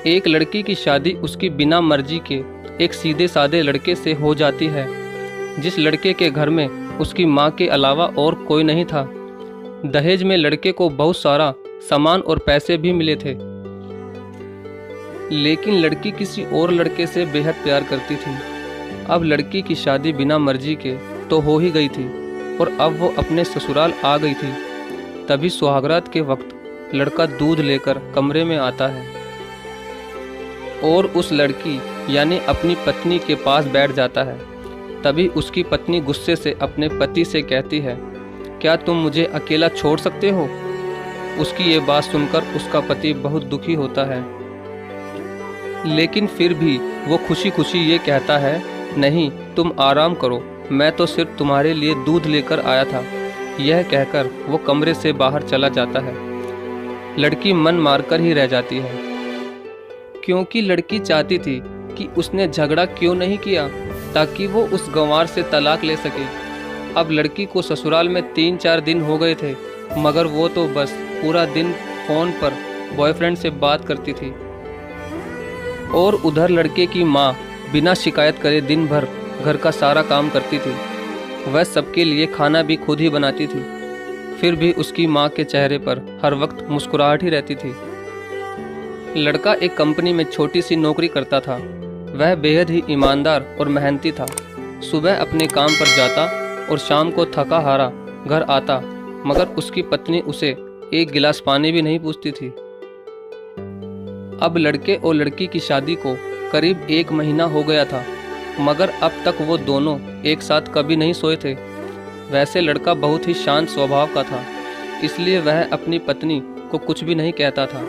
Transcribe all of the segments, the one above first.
एक लड़की की शादी उसकी बिना मर्जी के एक सीधे साधे लड़के से हो जाती है, जिस लड़के के घर में उसकी माँ के अलावा और कोई नहीं था। दहेज में लड़के को बहुत सारा सामान और पैसे भी मिले थे, लेकिन लड़की किसी और लड़के से बेहद प्यार करती थी। अब लड़की की शादी बिना मर्जी के तो हो ही गई थी और अब वो अपने ससुराल आ गई थी। तभी सुहागरात के वक्त लड़का दूध लेकर कमरे में आता है और उस लड़की यानी अपनी पत्नी के पास बैठ जाता है। तभी उसकी पत्नी गुस्से से अपने पति से कहती है, क्या तुम मुझे अकेला छोड़ सकते हो? उसकी ये बात सुनकर उसका पति बहुत दुखी होता है, लेकिन फिर भी वो खुशी खुशी ये कहता है, नहीं तुम आराम करो, मैं तो सिर्फ तुम्हारे लिए दूध लेकर आया था। यह कहकर वो कमरे से बाहर चला जाता है। लड़की मन मारकर ही रह जाती है, क्योंकि लड़की चाहती थी कि उसने झगड़ा क्यों नहीं किया ताकि वो उस गंवार से तलाक ले सके। अब लड़की को ससुराल में 3-4 दिन हो गए थे, मगर वो तो बस पूरा दिन फ़ोन पर बॉयफ्रेंड से बात करती थी। और उधर लड़के की माँ बिना शिकायत करे दिन भर घर का सारा काम करती थी। वह सबके लिए खाना भी खुद ही बनाती थी। फिर भी उसकी माँ के चेहरे पर हर वक्त मुस्कुराहट ही रहती थी। लड़का एक कंपनी में छोटी सी नौकरी करता था। वह बेहद ही ईमानदार और मेहनती था। सुबह अपने काम पर जाता और शाम को थका हारा घर आता, मगर उसकी पत्नी उसे एक गिलास पानी भी नहीं पूछती थी। अब लड़के और लड़की की शादी को करीब 1 महीना हो गया था, मगर अब तक वो दोनों एक साथ कभी नहीं सोए थे। वैसे लड़का बहुत ही शांत स्वभाव का था, इसलिए वह अपनी पत्नी को कुछ भी नहीं कहता था।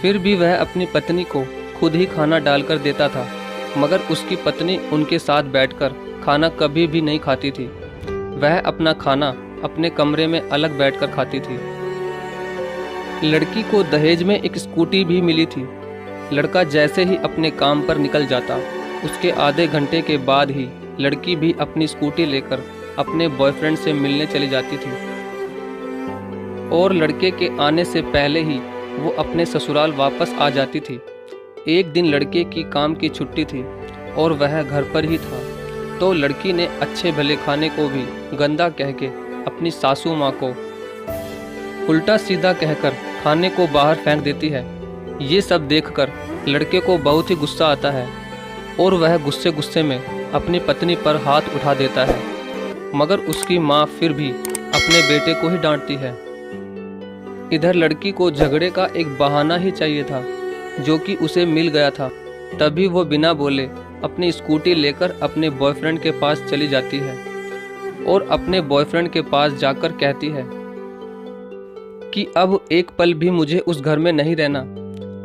फिर भी वह अपनी पत्नी को खुद ही खाना डालकर देता था, मगर उसकी पत्नी उनके साथ बैठकर खाना कभी भी नहीं खाती थी। वह अपना खाना अपने कमरे में अलग बैठकर खाती थी। लड़की को दहेज में एक स्कूटी भी मिली थी। लड़का जैसे ही अपने काम पर निकल जाता, उसके आधे घंटे के बाद ही लड़की भी अपनी स्कूटी लेकर अपने बॉयफ्रेंड से मिलने चली जाती थी। और लड़के के आने से पहले ही वो अपने ससुराल वापस आ जाती थी। एक दिन लड़के की काम की छुट्टी थी और वह घर पर ही था, तो लड़की ने अच्छे भले खाने को भी गंदा कह के अपनी सासू माँ को उल्टा सीधा कहकर खाने को बाहर फेंक देती है। ये सब देखकर लड़के को बहुत ही गुस्सा आता है और वह गुस्से गुस्से में अपनी पत्नी पर हाथ उठा देता है, मगर उसकी माँ फिर भी अपने बेटे को ही डांटती है। इधर लड़की को झगड़े का एक बहाना ही चाहिए था, जो कि उसे मिल गया था। तभी वो बिना बोले अपनी स्कूटी लेकर अपने बॉयफ्रेंड के पास चली जाती है और अपने बॉयफ्रेंड के पास जाकर कहती है कि अब एक पल भी मुझे उस घर में नहीं रहना।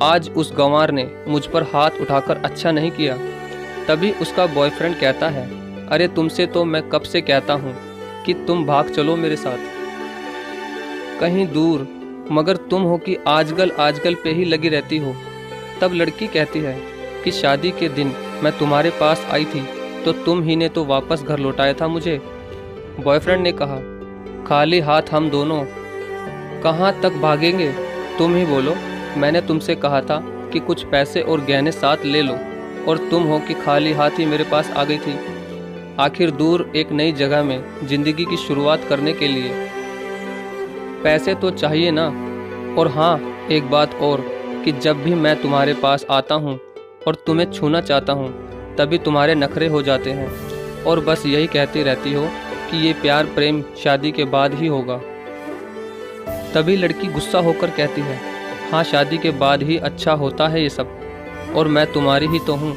आज उस गंवार ने मुझ पर हाथ उठाकर अच्छा नहीं किया। तभी उसका बॉयफ्रेंड कहता है, अरे तुमसे तो मैं कब से कहता हूँ कि तुम भाग चलो मेरे साथ कहीं दूर, मगर तुम हो कि आजकल पे ही लगी रहती हो। तब लड़की कहती है कि शादी के दिन मैं तुम्हारे पास आई थी तो तुम ही ने तो वापस घर लौटाया था मुझे। बॉयफ्रेंड ने कहा, खाली हाथ हम दोनों कहाँ तक भागेंगे? तुम ही बोलो। मैंने तुमसे कहा था कि कुछ पैसे और गहने साथ ले लो, और तुम हो कि खाली हाथ ही मेरे पास आ गई थी। आखिर दूर एक नई जगह में जिंदगी की शुरुआत करने के लिए पैसे तो चाहिए ना। और हाँ, एक बात और कि जब भी मैं तुम्हारे पास आता हूँ और तुम्हें छूना चाहता हूँ, तभी तुम्हारे नखरे हो जाते हैं और बस यही कहती रहती हो कि ये प्यार प्रेम शादी के बाद ही होगा। तभी लड़की गुस्सा होकर कहती है, हाँ शादी के बाद ही अच्छा होता है ये सब, और मैं तुम्हारी ही तो हूँ।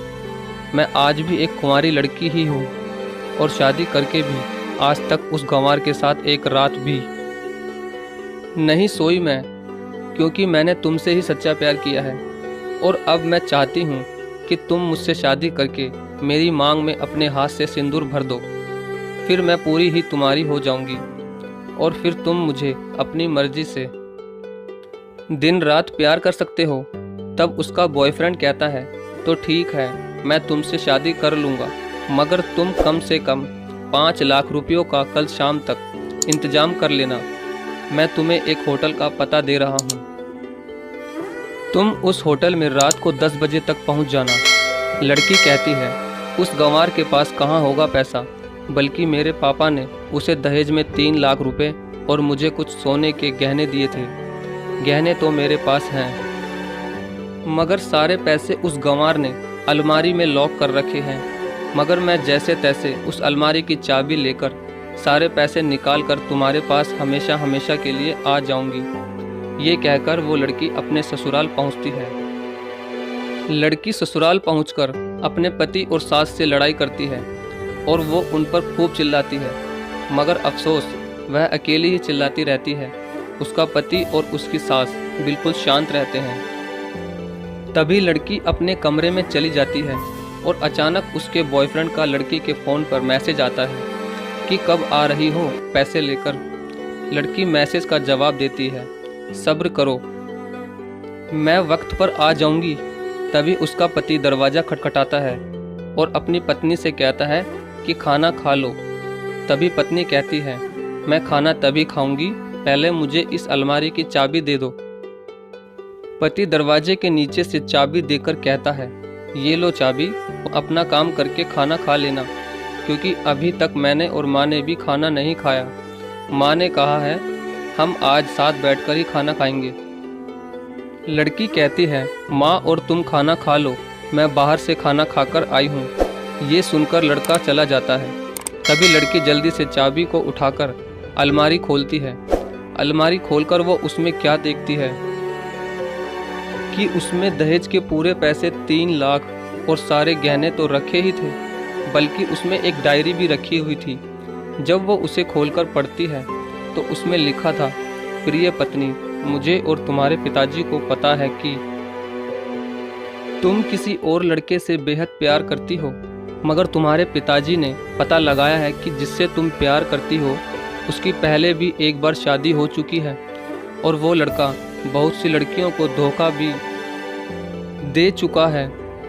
मैं आज भी एक कुंवारी लड़की ही हूँ और शादी करके भी आज तक उस गंवार के साथ एक रात भी नहीं सोई मैं, क्योंकि मैंने तुमसे ही सच्चा प्यार किया है। और अब मैं चाहती हूँ कि तुम मुझसे शादी करके मेरी मांग में अपने हाथ से सिंदूर भर दो, फिर मैं पूरी ही तुम्हारी हो जाऊंगी और फिर तुम मुझे अपनी मर्जी से दिन रात प्यार कर सकते हो। तब उसका बॉयफ्रेंड कहता है, तो ठीक है, मैं तुमसे शादी कर लूँगा, मगर तुम कम से कम 5 लाख रुपयों का कल शाम तक इंतजाम कर लेना। मैं तुम्हें एक होटल का पता दे रहा हूँ, तुम उस होटल में रात को 10 बजे तक पहुंच जाना। लड़की कहती है, उस गंवार के पास कहाँ होगा पैसा, बल्कि मेरे पापा ने उसे दहेज में 3 लाख रुपए और मुझे कुछ सोने के गहने दिए थे। गहने तो मेरे पास हैं, मगर सारे पैसे उस गंवार ने अलमारी में लॉक कर रखे हैं। मगर मैं जैसे तैसे उस अलमारी की चाबी लेकर सारे पैसे निकाल कर तुम्हारे पास हमेशा हमेशा के लिए आ जाऊंगी। ये कहकर वो लड़की अपने ससुराल पहुंचती है। लड़की ससुराल पहुंचकर अपने पति और सास से लड़ाई करती है और वो उन पर खूब चिल्लाती है, मगर अफसोस वह अकेली ही चिल्लाती रहती है। उसका पति और उसकी सास बिल्कुल शांत रहते हैं। तभी लड़की अपने कमरे में चली जाती है और अचानक उसके बॉयफ्रेंड का लड़की के फ़ोन पर मैसेज आता है कि कब आ रही हो पैसे लेकर। लड़की मैसेज का जवाब देती है, सब्र करो, मैं वक्त पर आ जाऊंगी। तभी उसका पति दरवाज़ा खटखटाता है और अपनी पत्नी से कहता है कि खाना खा लो। तभी पत्नी कहती है, मैं खाना तभी खाऊंगी, पहले मुझे इस अलमारी की चाबी दे दो। पति दरवाजे के नीचे से चाबी देकर कहता है, ये लो चाबी, अपना काम करके खाना खा लेना, क्योंकि अभी तक मैंने और माँ ने भी खाना नहीं खाया। माँ ने कहा है हम आज साथ बैठकर ही खाना खाएंगे। लड़की कहती है, माँ और तुम खाना खा लो, मैं बाहर से खाना खाकर आई हूँ। ये सुनकर लड़का चला जाता है। तभी लड़की जल्दी से चाबी को उठाकर अलमारी खोलती है। अलमारी खोलकर वो उसमें क्या देखती है कि उसमें दहेज के पूरे पैसे 3 लाख और सारे गहने तो रखे ही थे, बल्कि उसमें एक डायरी भी रखी हुई थी। जब वो उसे खोलकर पढ़ती है तो उसमें लिखा था, प्रिय पत्नी, मुझे और तुम्हारे पिताजी को पता है कि तुम किसी और लड़के से बेहद प्यार करती हो, मगर तुम्हारे पिताजी ने पता लगाया है कि जिससे तुम प्यार करती हो उसकी पहले भी एक बार शादी हो चुकी है और वो लड़का बहुत सी लड़कियों को धोखा भी दे चुका है।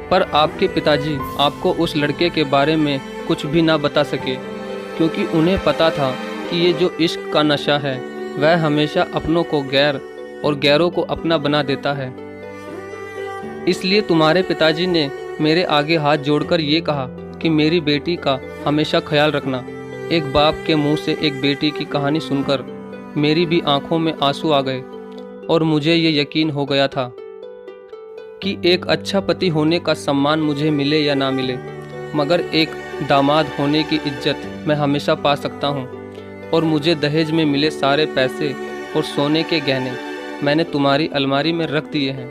पर आपके पिताजी आपको उस लड़के के बारे में कुछ भी ना बता सके, क्योंकि उन्हें पता था कि ये जो इश्क का नशा है वह हमेशा अपनों को गैर और गैरों को अपना बना देता है। इसलिए तुम्हारे पिताजी ने मेरे आगे हाथ जोड़कर ये कहा कि मेरी बेटी का हमेशा ख्याल रखना। एक बाप के मुंह से एक बेटी की कहानी सुनकर मेरी भी आंखों में आंसू आ गए और मुझे ये यकीन हो गया था कि एक अच्छा पति होने का सम्मान मुझे मिले या ना मिले, मगर एक दामाद होने की इज्जत मैं हमेशा पा सकता हूँ। और मुझे दहेज में मिले सारे पैसे और सोने के गहने मैंने तुम्हारी अलमारी में रख दिए हैं,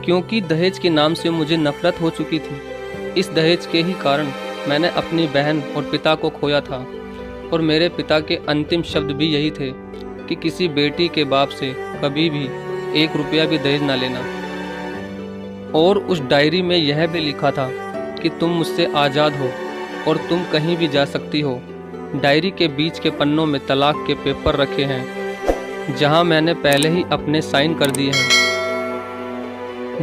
क्योंकि दहेज के नाम से मुझे नफरत हो चुकी थी। इस दहेज के ही कारण मैंने अपनी बहन और पिता को खोया था और मेरे पिता के अंतिम शब्द भी यही थे कि किसी बेटी के बाप से कभी भी 1 रुपया भी दहेज ना लेना। और उस डायरी में यह भी लिखा था कि तुम मुझसे आज़ाद हो और तुम कहीं भी जा सकती हो। डायरी के बीच के पन्नों में तलाक के पेपर रखे हैं, जहां मैंने पहले ही अपने साइन कर दिए हैं।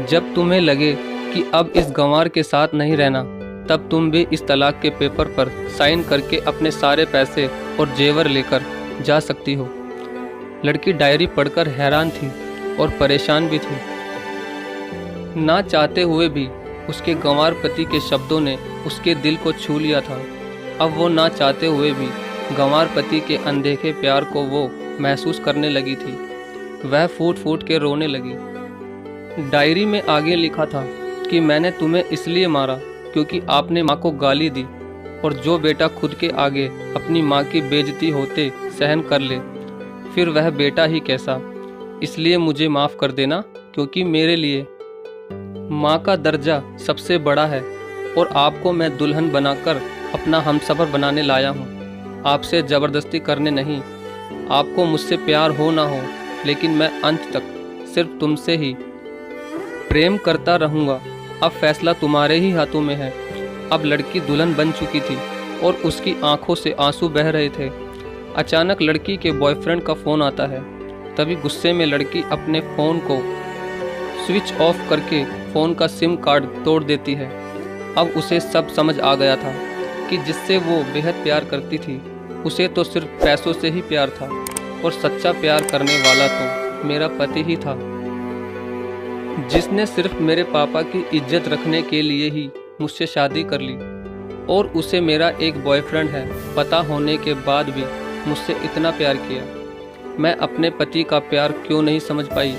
जब तुम्हें लगे कि अब इस गंवार के साथ नहीं रहना, तब तुम भी इस तलाक के पेपर पर साइन करके अपने सारे पैसे और जेवर लेकर जा सकती हो। लड़की डायरी पढ़कर हैरान थी और परेशान भी थी। ना चाहते हुए भी उसके गंवार पति के शब्दों ने उसके दिल को छू लिया था। अब वो ना चाहते हुए भी गंवार पति के अनदेखे प्यार को वो महसूस करने लगी थी। वह फूट फूट के रोने लगी। डायरी में आगे लिखा था कि मैंने तुम्हें इसलिए मारा क्योंकि आपने माँ को गाली दी, और जो बेटा खुद के आगे अपनी माँ की बेइज्जती होते सहन कर ले, फिर वह बेटा ही कैसा। इसलिए मुझे माफ़ कर देना, क्योंकि मेरे लिए माँ का दर्जा सबसे बड़ा है और आपको मैं दुल्हन बनाकर अपना हमसफ़र बनाने लाया हूँ। आपसे ज़बरदस्ती करने नहीं। आपको मुझसे प्यार हो ना हो, लेकिन मैं अंत तक सिर्फ तुमसे ही प्रेम करता रहूँगा। अब फैसला तुम्हारे ही हाथों में है। अब लड़की दुल्हन बन चुकी थी और उसकी आंखों से आंसू बह रहे थे। अचानक लड़की के बॉयफ्रेंड का फ़ोन आता है। तभी गुस्से में लड़की अपने फ़ोन को स्विच ऑफ करके फ़ोन का सिम कार्ड तोड़ देती है। अब उसे सब समझ आ गया था कि जिससे वो बेहद प्यार करती थी, उसे तो सिर्फ पैसों से ही प्यार था, और सच्चा प्यार करने वाला तो मेरा पति ही था। जिसने सिर्फ मेरे पापा की इज्जत रखने के लिए ही मुझसे शादी कर ली, और उसे मेरा एक बॉयफ्रेंड है पता होने के बाद भी मुझसे इतना प्यार किया। मैं अपने पति का प्यार क्यों नहीं समझ पाई,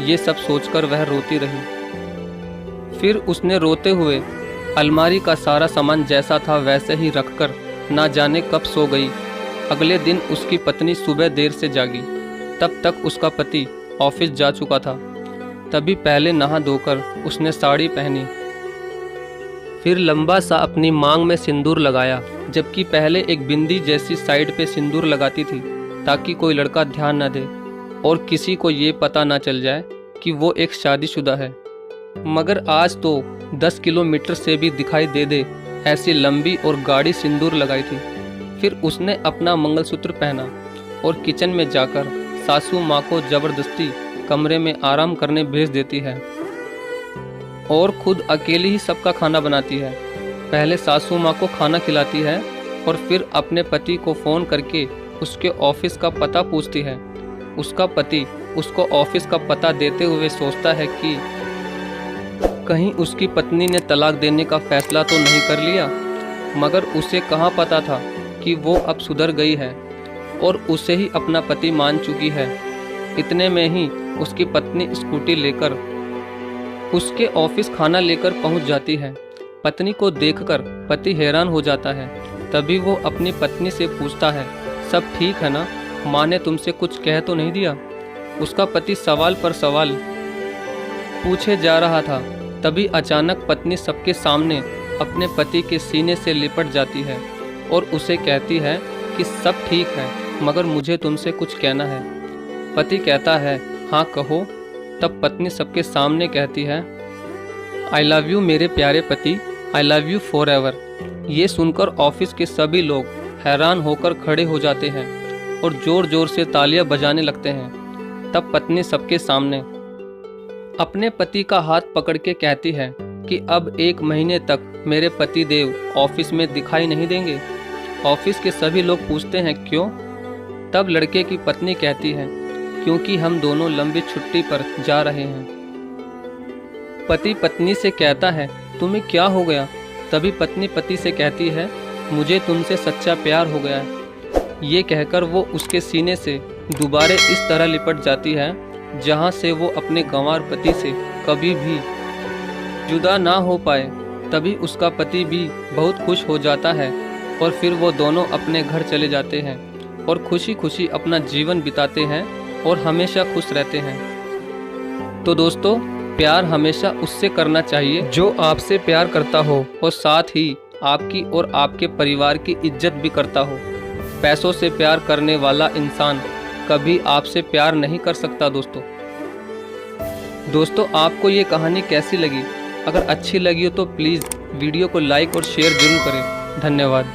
ये सब सोचकर वह रोती रही। फिर उसने रोते हुए अलमारी का सारा सामान जैसा था वैसे ही रखकर ना जाने कब सो गई। अगले दिन उसकी पत्नी सुबह देर से जागी, तब तक उसका पति ऑफिस जा चुका था। तभी पहले नहा धोकर उसने साड़ी पहनी, फिर लंबा सा अपनी मांग में सिंदूर लगाया, जबकि पहले एक बिंदी जैसी साइड पे सिंदूर लगाती थी ताकि कोई लड़का ध्यान न दे और किसी को ये पता ना चल जाए कि वो एक शादीशुदा है। मगर आज तो 10 किलोमीटर से भी दिखाई दे दे ऐसी लंबी और गाढ़ी सिंदूर लगाई थी। फिर उसने अपना मंगलसूत्र पहना और किचन में जाकर सासू माँ को जबरदस्ती कमरे में आराम करने भेज देती है और खुद अकेली ही सबका खाना बनाती है। पहले सासू माँ को खाना खिलाती है और फिर अपने पति को फ़ोन करके उसके ऑफिस का पता पूछती है। उसका पति उसको ऑफिस का पता देते हुए सोचता है कि कहीं उसकी पत्नी ने तलाक देने का फैसला तो नहीं कर लिया, मगर उसे कहाँ पता था कि वो अब सुधर गई है और उसे ही अपना पति मान चुकी है। इतने में ही उसकी पत्नी स्कूटी लेकर उसके ऑफिस खाना लेकर पहुंच जाती है। पत्नी को देखकर पति हैरान हो जाता है। तभी वो अपनी पत्नी से पूछता है, सब ठीक है ना, माँ ने तुमसे कुछ कह तो नहीं दिया? उसका पति सवाल पर सवाल पूछे जा रहा था। तभी अचानक पत्नी सबके सामने अपने पति के सीने से लिपट जाती है और उसे कहती है कि सब ठीक है, मगर मुझे तुमसे कुछ कहना है। पति कहता है, हाँ कहो। तब पत्नी सबके सामने कहती है, आई लव यू मेरे प्यारे पति, I love you for ever. ये सुनकर ऑफिस के सभी लोग हैरान होकर खड़े हो जाते हैं और ज़ोर ज़ोर से तालियां बजाने लगते हैं। तब पत्नी सबके सामने अपने पति का हाथ पकड़ के कहती है कि अब 1 महीने तक मेरे पति देव ऑफिस में दिखाई नहीं देंगे। ऑफिस के सभी लोग पूछते हैं क्यों? तब लड़के की पत्नी कहती है, क्योंकि हम दोनों लंबी छुट्टी पर जा रहे हैं। पति पत्नी से कहता है, तुम्हें क्या हो गया? तभी पत्नी पति से कहती है, मुझे तुमसे सच्चा प्यार हो गया है। ये कहकर वो उसके सीने से दोबारा इस तरह लिपट जाती है जहाँ से वो अपने गंवार पति से कभी भी जुदा ना हो पाए। तभी उसका पति भी बहुत खुश हो जाता है और फिर वो दोनों अपने घर चले जाते हैं और खुशी खुशी अपना जीवन बिताते हैं और हमेशा खुश रहते हैं। तो दोस्तों, प्यार हमेशा उससे करना चाहिए जो आपसे प्यार करता हो और साथ ही आपकी और आपके परिवार की इज्जत भी करता हो। पैसों से प्यार करने वाला इंसान कभी आपसे प्यार नहीं कर सकता। दोस्तों आपको ये कहानी कैसी लगी? अगर अच्छी लगी हो तो प्लीज़ वीडियो को लाइक और शेयर जरूर करें। धन्यवाद।